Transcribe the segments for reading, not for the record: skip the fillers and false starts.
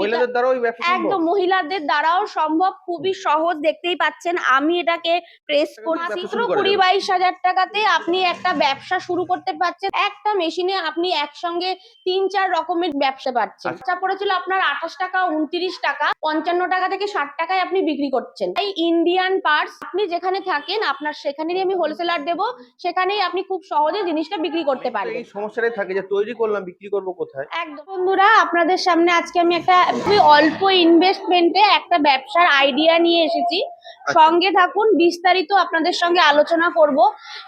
মহিলাদের দ্বারাও এই ব্যবসা সম্ভব? একদম মহিলাদের দ্বারাও সম্ভব, খুবই সহজ। দেখতেই পাচ্ছেন আমি এটাকে প্রেস করছি। মাত্র 20-22 হাজার টাকাতে আপনি একটা ব্যবসা শুরু করতে পারছেন। একটা মেশিনে আপনি একসঙ্গে 3-4 রকমের ব্যবসা পাচ্ছেন। আচ্ছা পড়েছিল আপনার 28 টাকা, 29 টাকা, 55 টাকা থেকে 60 টাকায় আপনি বিক্রি করছেন। এই ইন্ডিয়ান পার্টস আপনি যেখানে থাকেন আপনার সেখানেই আমি হোলসেলার দেব, সেখানেই আপনি খুব সহজে জিনিসটা বিক্রি করতে পারবেন। এই সমস্যাটাই থাকে যে তৈরি করলাম, বিক্রি করব কোথায়? একদম বন্ধুরা, আপনাদের সামনে আজকে আমি একটা খুবই অল্প ইনভেস্টমেন্টে একটা ব্যবসার আইডিয়া নিয়ে এসেছি। সঙ্গে থাকুন, বিস্তারিত আপনাদের সঙ্গে আলোচনা করব।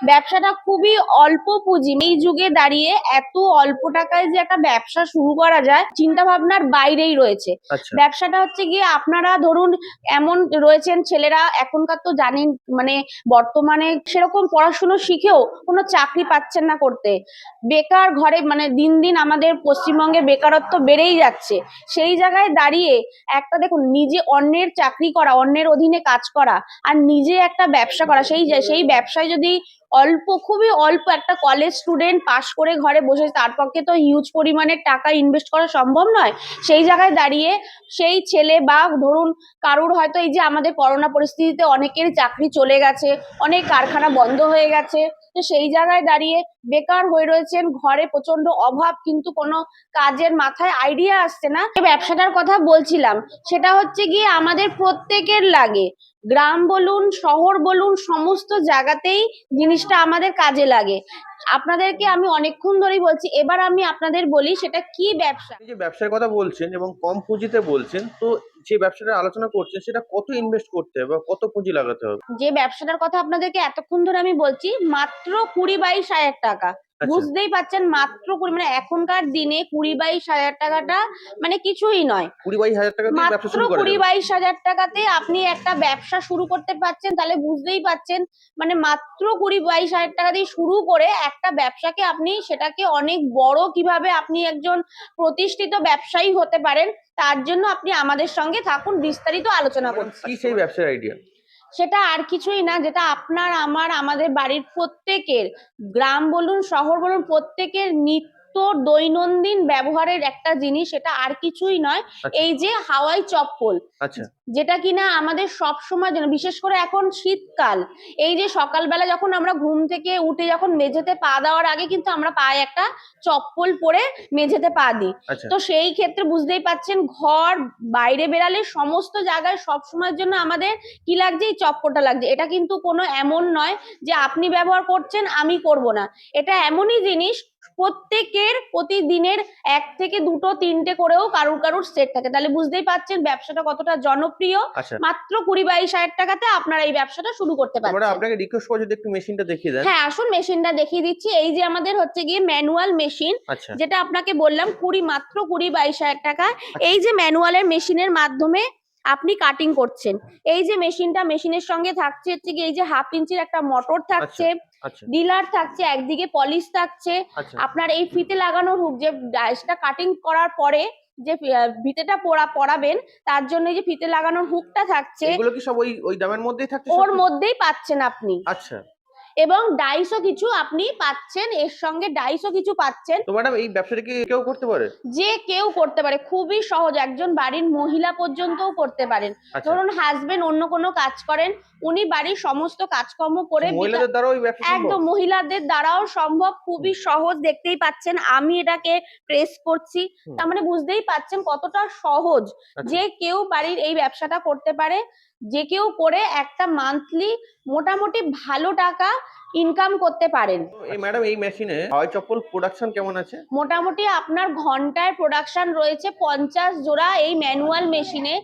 ব্যবসাটা খুবই অল্প পুঁজি, এই যুগে দাঁড়িয়ে এত অল্প টাকায় যে একটা ব্যবসা শুরু করা যায় চিন্তা ভাবনার বাইরেই রয়েছে। ব্যবসাটা হচ্ছে গিয়ে আপনারা ধরুন এমন রয়েছেন ছেলেরা, এখনকার তো জানেন মানে বর্তমানে সেরকম পড়াশুনো শিখেও কোনো চাকরি পাচ্ছেন না করতে, বেকার ঘরে মানে দিন দিন আমাদের পশ্চিমবঙ্গে বেকারত্ব বেড়েই যাচ্ছে। সেই জায়গায় দাঁড়িয়ে একটা দেখুন, নিজে অন্যের চাকরি করা, অন্যের অধীনে কাজ করা আর নিজে একটা ব্যবসা করা, সেই ব্যবসায় যদি অল্প, খুবই অল্প, একটা কলেজ স্টুডেন্ট পাশ করে ঘরে বসে, তার পক্ষে তো হিউজ পরিমাণের টাকা ইনভেস্ট করা সম্ভব নয়। সেই জায়গায় দাঁড়িয়ে সেই ছেলে বা ধরুন কারুর হয়তো এই যে আমাদের করোনা পরিস্থিতিতে অনেকের চাকরি চলে গেছে, অনেক কারখানা বন্ধ হয়ে গেছে, তো সেই জায়গায় দাঁড়িয়ে বেকার হয়ে রয়েছেন, ঘরে প্রচন্ড অভাব, কিন্তু কোনো কাজের মাথায় আইডিয়া আসছে না। যে ব্যবসাটার কথা বলছিলাম সেটা হচ্ছে গিয়ে আমাদের প্রত্যেকের লাগে, গ্রাম বলুন শহর বলুন সমস্ত জায়গাতেই জিনিসটা আমাদের কাজে লাগে। আপনাদেরকে আমি অনেকক্ষণ ধরেই বলছি, এবার আমি আপনাদের বলি সেটা কি ব্যবসা। এই যে ব্যবসার কথা বলছেন এবং কম পুঁজিতে বলছেন, তো যে ব্যবসাটা আলোচনা করছেন সেটা কত ইনভেস্ট করতে হবে বা কত পুঁজি লাগাতে হবে? যে ব্যবসাটার কথা আপনাদেরকে এতক্ষণ ধরে আমি বলছি মাত্র 20-22 হাজার টাকা। বুঝতেই পাচ্ছেন মাত্র 20, মানে এখনকার দিনে 20-22 হাজার টাকাটা মানে কিছুই নয়। 20-22 হাজার টাকা দিয়ে ব্যবসা মাত্র শুরু করা যাবে? 20-22 হাজার টাকাতে আপনি একটা ব্যবসা শুরু করতে পারছেন, তাহলে বুঝতেই পাচ্ছেন মানে মাত্র 20-22 হাজার টাকা দিয়ে শুরু করে একটা ব্যবসাকে আপনি সেটাকে অনেক বড় কিভাবে আপনি একজন প্রতিষ্ঠিত ব্যবসায়ী হতে পারেন, তার জন্য আপনি আমাদের সঙ্গে থাকুন, বিস্তারিত আলোচনা করছি। কি সেই ব্যবসার আইডিয়া? সেটা আর কিছুই না, যেটা আপনার আমার আমাদের বাড়ির প্রত্যেকের, গ্রাম বলুন শহর বলুন প্রত্যেকের নিত্য দৈনন্দিন ব্যবহারের একটা জিনিস, সেটা আর কিছুই নয়, এই যে হাওয়াই চপ্পল। যেটা কিনা আমাদের সব সময় জন্য, বিশেষ করে এখন শীতকাল, এই যে সকালবেলা যখন আমরা ঘুম থেকে উঠে যখন মেঝেতে পা দেওয়ার আগে কিন্তু আমরা পায়ে একটা চপ্পল পরে মেঝেতে পা দিই। তো সেই ক্ষেত্রে বুঝতেই পাচ্ছেন ঘর বাইরে বেরালে সমস্ত জায়গায় সব সময়ের জন্য আমাদের কি লাগছে, এই চপ্পলটা লাগছে। এটা কিন্তু কোনো এমন নয় যে আপনি ব্যবহার করছেন আমি করব না, এটা এমনই জিনিস প্রত্যেকের প্রতিদিনের 1 থেকে 2, 3টে করেও কারুর কারুর সেট থাকে। তাহলে বুঝতেই পাচ্ছেন ব্যবসাটা কতটা জনপ্রিয়। মাত্র 20-22 হাজার টাকাতে আপনারা এই ব্যবসাটা শুরু করতে পারছেন। আমরা আপনাকে রিকোয়েস্ট করব যদি একটু মেশিনটা দেখিয়ে দেন। হ্যাঁ আসুন, মেশিনটা দেখিয়ে দিচ্ছি। এই যে আমাদের হচ্ছে গিয়ে ম্যানুয়াল মেশিন, যেটা আপনাকে বললাম মাত্র 20-22 হাজার টাকা। এই যে ম্যানুয়ালের মেশিনের মাধ্যমে আপনি কাটিং করছেন, এই যে মেশিনটা, মেশিনের সঙ্গে থাকছে হচ্ছে কি এই যে 1/2 ইঞ্চির একটা মোটর থাকছে, ডিলার থাকছে, একদিকে পলিশ থাকছে, আপনার এই ফিতে লাগানোর হুক, যে ডাইসটা কাটিং করার পরে যে ফিতেটা পরাবেন তার জন্য যে ফিতে লাগানোর হুকটা থাকছে, এগুলো কি সব ওই দামের মধ্যেই থাকছে? ওর মধ্যেই পাচ্ছেন আপনি। আচ্ছা। এবং ডাইসও কিছু আপনি পাচ্ছেন, এর সঙ্গে ডাইসও কিছু পাচ্ছেন। তো ম্যাডাম এই ব্যবসাটা কি কেউ করতে পারে? যে কেউ করতে পারে, খুবই সহজ, একজন বাড়ির মহিলা পর্যন্তও করতে পারেন। ধরুন হাজবেন্ড অন্য কোনো কাজ করেন, উনি বাড়ির সমস্ত কাজকর্ম করে, মহিলাদের দ্বারাও এই ব্যবসা সম্ভব? একদম মহিলাদের দ্বারাও সম্ভব, খুবই সহজ। দেখতেই পাচ্ছেন আমি এটাকে প্রেস করছি, তার মানে বুঝতেই পাচ্ছেন কতটা সহজ। যে কেউ বাড়ির এই ব্যবসাটা করতে পারে, যে কেউ করে একটা মান্থলি মোটামুটি ভালো টাকা ইনকাম করতে পারেন। এই ম্যাডাম এই মেশিনে হাওয়াই চপ্পল প্রোডাকশন কেমন আছে? মোটামুটি আপনার ঘন্টায় প্রোডাকশন রয়েছে 50 জোড়া। এই ম্যানুয়াল মেশিনে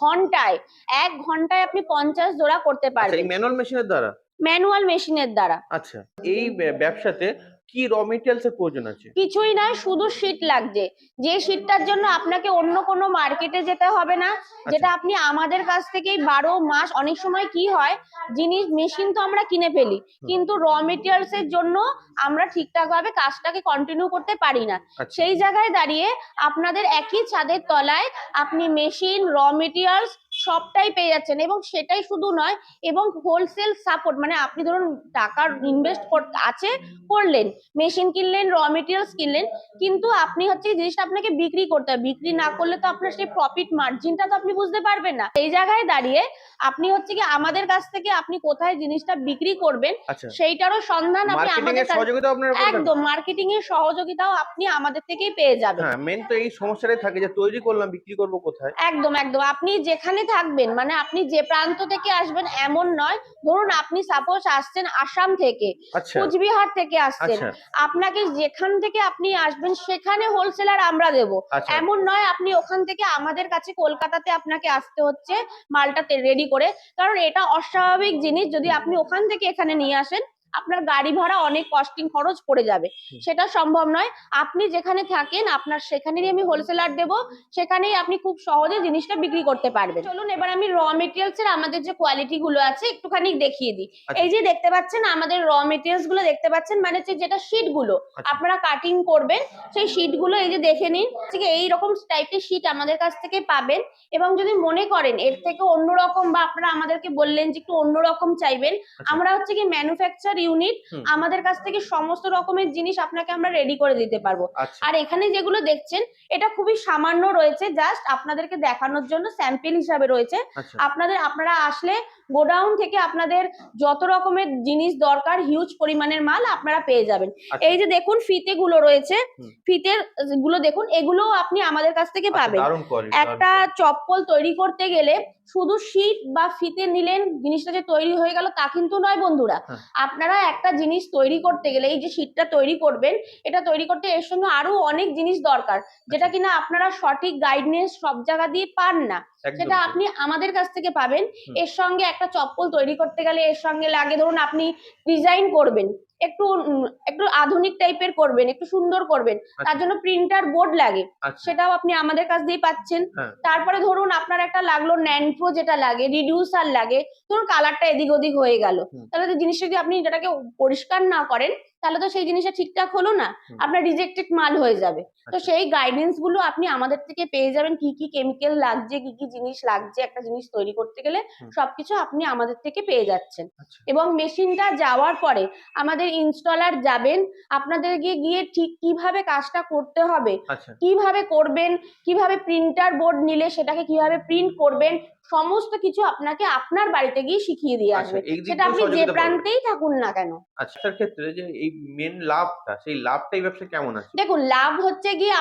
ঘন্টায় 1 ঘন্টায় আপনি 50 জোড়া করতে পারবেন। এই ম্যানুয়াল মেশিনের দ্বারা? ম্যানুয়াল মেশিনের দ্বারা। আচ্ছা, এই ব্যবসাতে কি র মেটেরিয়ালস এর প্রয়োজন আছে? কিছুই নয়, শুধু শীট লাগছে, যে শীটটার জন্য আপনাকে অন্য কোনো মার্কেটে যেতে হবে না, যেটা আপনি আমাদের কাছ থেকেই 12 মাস। অনেক সময় কি হয়, জিনিস মেশিন তো আমরা কিনে ফেলি, কিন্তু র মেটেরিয়ালস এর জন্য আমরা ঠিকঠাক ভাবে কাজটাকে কন্টিনিউ করতে পারি না। সেই জায়গায় দাঁড়িয়ে আপনাদের একই ছাদের তলায় আপনি মেশিন, র মেটেরিয়ালস সবটাই পেয়ে যাচ্ছেন। এবং সেটাই শুধু নয়, এবং হোলসেল সাপোর্ট, মানে আপনি ধরুন টাকার ইনভেস্ট আছে, করলেন, মেশিন কিনলেন, র মেটেরিয়ালস কিনলেন, কিন্তু আপনি হচ্ছে এই জিনিসটা আপনাকে বিক্রি করতে হবে। বিক্রি না করলে তো আপনার সেই প্রফিট মার্জিনটা তো আপনি বুঝতে পারবেন না। এই জায়গায় দাঁড়িয়ে আপনি হচ্ছে কি আমাদের কাছ থেকে আপনি কোথায় জিনিসটা বিক্রি করবেন আচ্ছা, সেইটারও সন্ধান আপনি মার্কেটিং আমাদের এর সহযোগিতা আপনারা করে থাকেন? একদম মার্কেটিং এর সহযোগিতাও আপনি আমাদের থেকেই পেয়ে যাবেন। হ্যাঁ, মেন তো এই সমস্যাটাই থাকে যে তৈরি করলাম, বিক্রি করব কোথায়? একদম একদম, আপনি যেখানে থাকবেন, মানে আপনি যে প্রান্ত থেকে আসবেন এমন নয়। ধরুন আপনি সাপোজ আসছেন আসাম থেকে, আচ্ছা, কুচবিহার থেকে আসছেন, আচ্ছা, আপনাকে যেখান থেকে আপনি আসবেন সেখানে হোলসেলার আমরা দেব, আচ্ছা, এমন নয় আপনি ওখান থেকে আমাদের কাছে কলকাতাতে আপনাকে আসতে হচ্ছে মালটা রেডি করে। কারণ এটা অস্বাভাবিক জিনিস, যদি আপনি ওখান থেকে এখানে নিয়ে আসেন আপনার গাড়ি ভাড়া অনেক কস্টিং খরচ পড়ে যাবে, সেটা সম্ভব নয়। আপনি যেখানে থাকেন আপনার সেখানেরই আমি হোলসেলার দেব, সেখানেই আপনি খুব সহজে জিনিসটা বিক্রি করতে পারবেন। চলুন এবার আমি র মেটেরিয়ালস এর আমাদের যে কোয়ালিটি গুলো আছে একটুখানি দেখিয়ে দিই। আচ্ছা, এই যে দেখতে পাচ্ছেন আমাদের র মেটেরিয়ালস গুলো দেখতে পাচ্ছেন, মানে যেটা শীট গুলো আচ্ছা, আপনারা কাটিং করবেন, সেই শীট গুলো এই যে দেখে নিন, ঠিক এই রকম টাইপের শীট আমাদের কাছ থেকে পাবেন। এবং যদি মনে করেন এর থেকে অন্যরকম, বা আপনারা আমাদেরকে বললেন যে একটু অন্যরকম চাইবেন, আচ্ছা, আমরা হচ্ছে কি ম্যানুফ্যাকচার ইউনিট, হুম, আমাদের কাছ থেকে সমস্ত রকমের জিনিস আপনাকে আমরা রেডি করে দিতে পারবো। আচ্ছা, আর এখানে যেগুলো দেখছেন এটা খুবই সামান্য রয়েছে, জাস্ট আপনাদেরকে দেখানোর জন্য স্যাম্পল হিসাবে রয়েছে। আচ্ছা, আপনারা আসলে গোডাউন থেকে আপনাদের যত রকমের জিনিস দরকার হিউজ পরিমাণের মাল আপনারা পেয়ে যাবেন। আচ্ছা, এই যে দেখুন ফিতে গুলো রয়েছে, হুম, ফিতের গুলো দেখুন, এগুলো আপনি আমাদের কাছ থেকে আচ্ছা, পাবেন। দারুণ কোয়ালিটি, একটা চপ্পল তৈরি করতে গেলে শুধু শীট বা ফিতে নিলেন জিনিসটা যে তৈরি হয়ে গেল তা কিন্তু নয় বন্ধুরা। হ্যাঁ, আপনারা একটা জিনিস তৈরি করতে গেলে, এই যে শীটটা তৈরি করবেন, এটা তৈরি করতে এর সঙ্গে আরো অনেক জিনিস দরকার, যেটা আচ্ছা, কিনা আপনারা সঠিক গাইডেন্স সব জায়গা দিয়ে পান না, একদম সেটা তাই। আপনি আমাদের কাছ থেকে পাবেন। হুম, এর সঙ্গে একটা চপ্পল তৈরি করতে গেলে এর সঙ্গে লাগে, ধরুন আপনি ডিজাইন করবেন, একটু আধুনিক টাইপের করবেন, একটু সুন্দর করবেন, তার আচ্ছা, জন্য প্রিন্টার বোর্ড লাগে, আচ্ছা, সেটাও আপনি আমাদের কাছ দিয়ে পাচ্ছেন। হ্যাঁ, তারপরে ধরুন আপনার একটা লাগলো ন্যানপ্রো, যেটা লাগে রিডিউসার লাগে, ধরুন কালারটা এদিক ওদিক হয়ে গেল, হুম, তাহলে তো জিনিসটা যদি আপনি যেটাকে পরিষ্কার না করেন তাহলে তো সেই জিনিসটা ঠিকঠাক হলো না, হুম, আপনার রিজেক্টেড মাল হয়ে যাবে। তো আচ্ছা, সেই গাইডেন্স গুলো আপনি আমাদের থেকে পেয়ে যাবেন, কি কি কেমিক্যাল লাগছে, কি কি জিনিস লাগছে একটা জিনিস তৈরি করতে গেলে, হুম, সবকিছু আপনি আমাদের থেকে পেয়ে যাচ্ছেন। আচ্ছা, এবং মেশিনটা যাওয়ার পরে আমাদের ইনস্টলার যাবেন, আপনাদেরকে গিয়ে ঠিক কিভাবে কাজটা করতে হবে, আচ্ছা, কিভাবে করবেন, কিভাবে প্রিন্টার বোর্ড নিলে সেটাকে কিভাবে প্রিন্ট করবেন, সমস্ত কিছু আপনাকে আপনার বাড়িতে গিয়ে শিখিয়ে দিয়ে আচ্ছা, আসবে, এই দিক সেটা দিয়েও আপনি যে সহযোগিতা পাবেন। প্রান্তেই থাকুন না কেন। আচ্ছা, তার ক্ষেত্রে যে এই মেন লাভটা, সেই লাভটা এই ব্যবসায় কেমন আছে? দেখুন লাভ হচ্ছে গিয়ে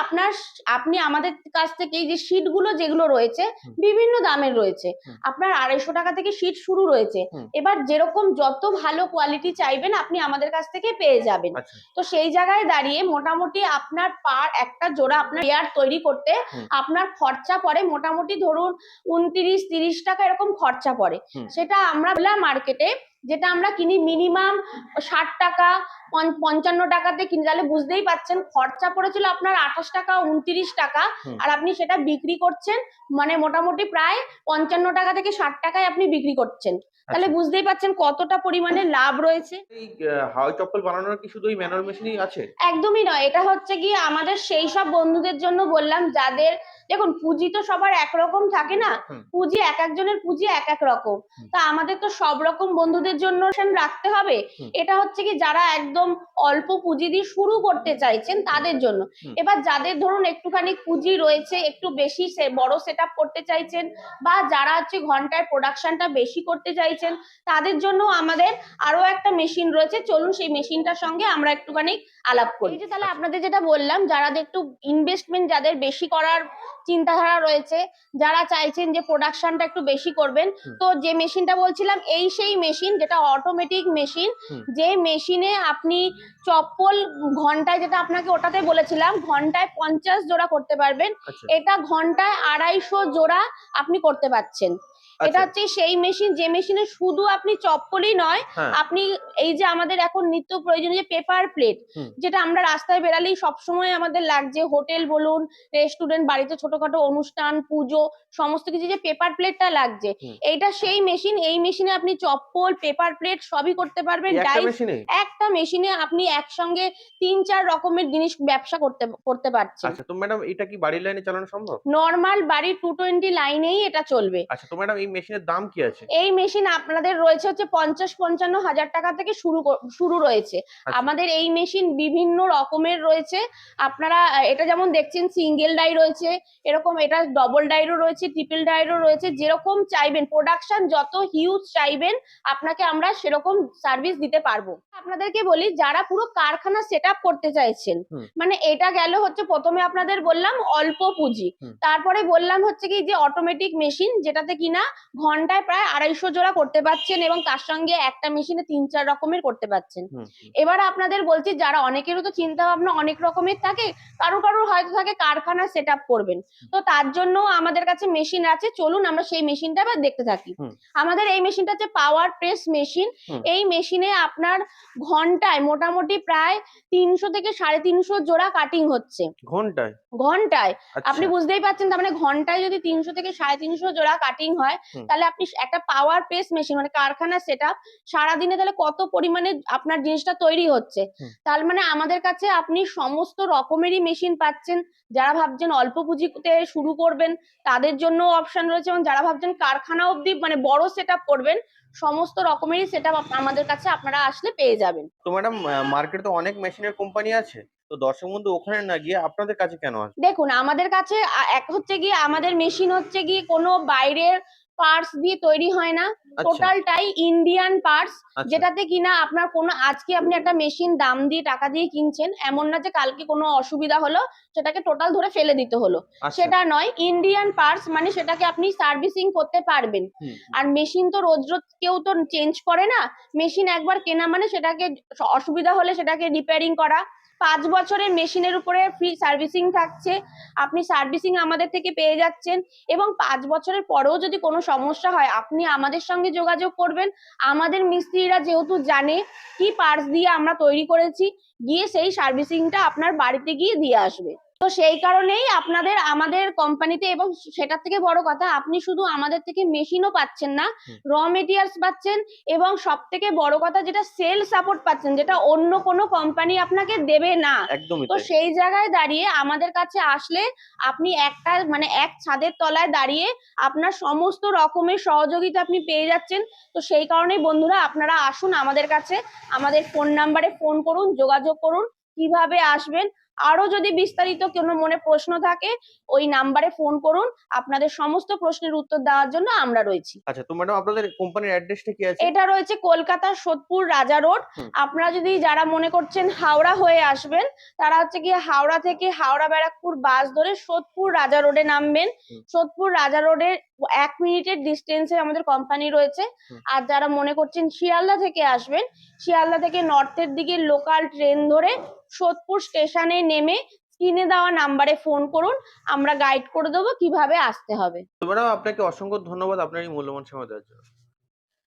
আপনি আমাদের কাছ থেকে এই যে শীট গুলো যেগুলো রয়েছে হুম, বিভিন্ন দামের রয়েছে, হুম, আপনার 250 টাকা থেকে শীট শুরু রয়েছে। হুম, এবার যেরকম যত ভালো কোয়ালিটি চাইবেন আপনি আমাদের কাছ থেকে পেয়ে যাবেন। আচ্ছা, তো সেই জায়গায় দাঁড়িয়ে মোটামুটি আপনার পার একটা জোড়া আপনার পেয়ার তৈরি করতে হুম, আপনার খরচা পড়ে মোটামুটি ধরুন 29-30 টাকা এরকম খরচা পড়ে। হুম, সেটা আমরা মার্কেটে যেটা আমরা কিনি মিনিমাম 60 টাকা 55 টাকাতে কিনে, তাহলে বুঝতেই পাচ্ছেন খরচা পড়েছিল আপনার 28 টাকা 29 টাকা, হুম, আর আপনি সেটা বিক্রি করছেন মানে মোটামুটি প্রায় 55 টাকা থেকে 60 টাকায় আপনি বিক্রি করছেন, তাহলে আচ্ছা। বুঝতেই পাচ্ছেন কতটা পরিমাণে লাভ রয়েছে। এই হাওয়াই চপ্পল বানানোর কি শুধু ওই ম্যানুয়াল মেশিনই আছে? একদমই নয়, এটা হচ্ছে গিয়ে আমাদের সেই সব বন্ধুদের জন্য বললাম যাদের, দেখুন পুঁজি তো সবার একরকম থাকে না, হুম, পুঁজি এক একজনের পুঁজি এক এক রকম। হুম, তা আমাদের তো সব রকম বন্ধুদের জন্য রাখতে হবে। হুম, এটা হচ্ছে কি যারা একদম অল্প পুঁজি দিয়ে শুরু করতে চাইছেন তাদের জন্য। হুম, এবার যাদের ধরুন একটুখানি পুঁজি রয়েছে, একটু বেশি বড় সেট আপ করতে চাইছেন, বা যারা হচ্ছে ঘন্টায় প্রোডাকশনটা বেশি করতে চাইছেন, তাদের জন্য আমাদের আরো একটা মেশিন রয়েছে, চলুন সেই মেশিনটার সঙ্গে আমরা একটুখানি আলাপ করি। এই যে তাহলে আচ্ছা, আপনাদের যেটা বললাম, যারা একটু ইনভেস্টমেন্ট যাদের বেশি করার চিন্তাধারা রয়েছে, যারা চাইছেন যে প্রোডাকশনটা একটু বেশি করবেন, হুম, তো যে মেশিনটা বলছিলাম এই সেই মেশিন যেটা অটোমেটিক মেশিন, হুম, যে মেশিনে আপনি চপ্পল ঘন্টায়, যেটা আপনাকে ওটাতে বলেছিলাম ঘন্টায় 50 জোড়া করতে পারবেন, আচ্ছা, এটা ঘন্টায় 250 জোড়া আপনি করতে পারছেন। এটা আচ্ছা। হচ্ছে সেই মেশিন, যে মেশিনে শুধু আপনি চপ্পলই নয়, হ্যাঁ। আপনি এই যে আমাদের এখন নিত্য প্রয়োজনীয় পেপার প্লেট, হুম। যেটা আমরা রাস্তায় বেরালেই সবসময় আমাদের লাগছে, হোটেল বলুন, রেস্টুরেন্ট, বাড়িতে ছোটখাটো অনুষ্ঠান, পুজো, সমস্ত কিছু যে পেপার প্লেটটা লাগছে, হুম। এইটা সেই মেশিন। এই মেশিনে আপনি চপ্পল, পেপার প্লেট সবই করতে পারবেন। এই একটা ডাইস, মেশিনে? একটা মেশিনে আপনি একসঙ্গে ৩-৪ রকমের জিনিস ব্যবসা করতে পারছেন। আচ্ছা, তো ম্যাডাম এটা কি বাড়ির লাইনে চালানো সম্ভব? নরমাল বাড়ির 220 লাইনেই এটা চলবে। আচ্ছা, তো ম্যাডাম এই মেশিনের দাম কি আছে? এই মেশিন আপনাদের রয়েছে হচ্ছে ৫০-৫৫ হাজার টাকা থেকে শুরু রয়েছে। আচ্ছা। আমাদের এই মেশিন বিভিন্ন রকমের রয়েছে। আপনারা এটা যেমন দেখছেন সিঙ্গেল ডাই রয়েছে, এরকম এটা ডবল ডাইরও রয়েছে, ট্রিপল ডাইরও রয়েছে। যেরকম চাইবেন, প্রোডাকশন যত হিউজ চাইবেন, আপনাকে আমরা সেরকম সার্ভিস দিতে পারবো। আপনাদেরকে বলি, যারা পুরো কারখানা সেটআপ করতে চাইছেন, হুম। মানে এটা গেল হচ্ছে, প্রথমে আপনাদের বললাম অল্প পুঁজি, হুম। তারপরে বললাম হচ্ছে কি যে অটোমেটিক মেশিন, যেটাতে কিনা ঘন্টায় প্রায় ২৫০ জোড়া করতে পারছেন এবং তার সঙ্গে একটা মেশিনে ৩-৪ রকমের করতে পারছেন। হুম। হুম। এবার আপনাদের বলছি, যারা, অনেকেরও তো চিন্তা ভাবনা অনেক রকমের থাকে, কারোর হয়তো থাকে কারখানা সেট আপ করবেন, তো তার জন্য আমাদের কাছে মেশিন আছে। চলুন আমরা সেই মেশিনটা এবার দেখতে থাকি। হুম। আমাদের এই মেশিনটা হচ্ছে পাওয়ার প্রেস মেশিন। হুম। এই মেশিনে আপনার ঘন্টায় মোটামুটি প্রায় ৩০০ থেকে ৩৫০ জোড়া কাটিং হচ্ছে। ঘন্টায়? ঘন্টায় আপনি আচ্ছা। বুঝতেই পারছেন, তার মানে ঘন্টায় যদি ৩০০ থেকে ৩৫০ জোড়া কাটিং হয়, হুম। তাহলে আপনি একটা পাওয়ার প্রেস মেশিন, মানে কারখানা সেটআপ, সারাদিনে তাহলে কত পরিমাণে আপনার জিনিসটা তৈরি হচ্ছে। হুম। তার মানে আমাদের কাছে আপনি সমস্ত রকমেরই মেশিন পাচ্ছেন। যারা ভাবছেন অল্প পুঁজিতে শুরু করবেন, তাদের জন্য অপশন রয়েছে, এবং যারা ভাবছেন কারখানা অবধি মানে বড় সেটআপ করবেন, সমস্ত রকমেরই সেটআপ আমাদের কাছে আপনারা আসলে পেয়ে যাবেন। তো ম্যাডাম মার্কেটে তো অনেক মেশিনের কোম্পানি আছে। তো দর্শক বন্ধু ওখানে না গিয়ে আপনাদের কাছে কেন আসবে? দেখুন, আমাদের কাছে এক হচ্ছে গিয়ে আমাদের মেশিন হচ্ছে গিয়ে কোনো বাইরের পার্টস দিয়ে তৈরি হয় না, আচ্ছা। টোটালটাই ইন্ডিয়ান পার্টস। আচ্ছা। যেটাতে কিনা আপনার কোনো, আজকে আপনি একটা মেশিন দাম দিয়ে টাকা দিয়ে কিনছেন, এমন না যে কালকে কোনো অসুবিধা হলো সেটাকে টোটাল ধরে ফেলে দিতে হলো, আচ্ছা। সেটা নয়। ইন্ডিয়ান পার্টস মানে সেটাকে আপনি সার্ভিসিং করতে পারবেন। হুম। আর মেশিন তো রোজ রোজ কেউ তো চেঞ্জ করে না। মেশিন একবার কেনা মানে সেটাকে অসুবিধা হলে সেটাকে রিপেয়ারিং করা। ৫ বছরের মেশিনের উপরে ফ্রি সার্ভিসিং থাকছে, আপনি সার্ভিসিং আমাদের থেকে পেয়ে যাচ্ছেন। এবং ৫ বছরের পরেও যদি কোনো সমস্যা হয়, আপনি আমাদের সঙ্গে যোগাযোগ করবেন। আমাদের মিস্ত্রিরা যেহেতু জানে কি পার্টস দিয়ে আমরা তৈরি করেছি, গিয়ে সেই সার্ভিসিংটা আপনার বাড়িতে গিয়ে দিয়ে আসবে। তো সেই কারণেই আপনাদের আমাদের কোম্পানিতে, এবং সেটার থেকে বড় কথা, আপনি শুধু আমাদের থেকে মেশিনও পাচ্ছেন না, হুম। র মেটেরিয়ালস পাচ্ছেন, এবং সব থেকে বড় কথা যেটা, সেল সাপোর্ট পাচ্ছেন, যেটা অন্য কোনো কোম্পানি আপনাকে দেবে না। একদমই তো তাই। সেই জায়গায় দাঁড়িয়ে আমাদের কাছে আসলে আপনি একটা মানে এক ছাদের তলায় দাঁড়িয়ে আপনার সমস্ত রকমের সহযোগিতা আপনি পেয়ে যাচ্ছেন। তো সেই কারণেই বন্ধুরা, আপনারা আসুন আমাদের কাছে, আমাদের ফোন নাম্বারে ফোন করুন, যোগাযোগ করুন। কিভাবে আসবেন, আরো যদি বিস্তারিত কোনো মনে প্রশ্ন থাকে, ওই নাম্বারে ফোন করুন। আপনাদের সমস্ত প্রশ্নের উত্তর দেওয়ার জন্য আমরা রয়েছি। আচ্ছা, তো ম্যাডাম আপনাদের কোম্পানির অ্যাড্রেসটা কি আছে? এটা রয়েছে কলকাতার সোদপুর রাজা রোড। হুম। আপনারা যদি, যারা মনে করছেন হাওড়া হয়ে আসবেন, তারা হচ্ছে গিয়ে হাওড়া থেকে হাওড়া ব্যারাকপুর বাস ধরে সোদপুর রাজা রোডে নামবেন। হুম। সোদপুর রাজা রোডের ১ মিনিটের ডিস্টেন্সে আমাদের কোম্পানি রয়েছে। হুম। আর যারা মনে করছেন শিয়ালদা থেকে আসবেন, শিয়ালদা থেকে নর্থের দিকে লোকাল ট্রেন ধরে সোদপুর স্টেশনে নেমে স্ক্রিনে দেওয়া নাম্বারে ফোন করুন, আমরা গাইড করে দেবো কিভাবে আসতে হবে। তো ম্যাডাম আপনাকে অসংখ্য ধন্যবাদ আপনার এই মূল্যবান সময় দেওয়ার জন্য।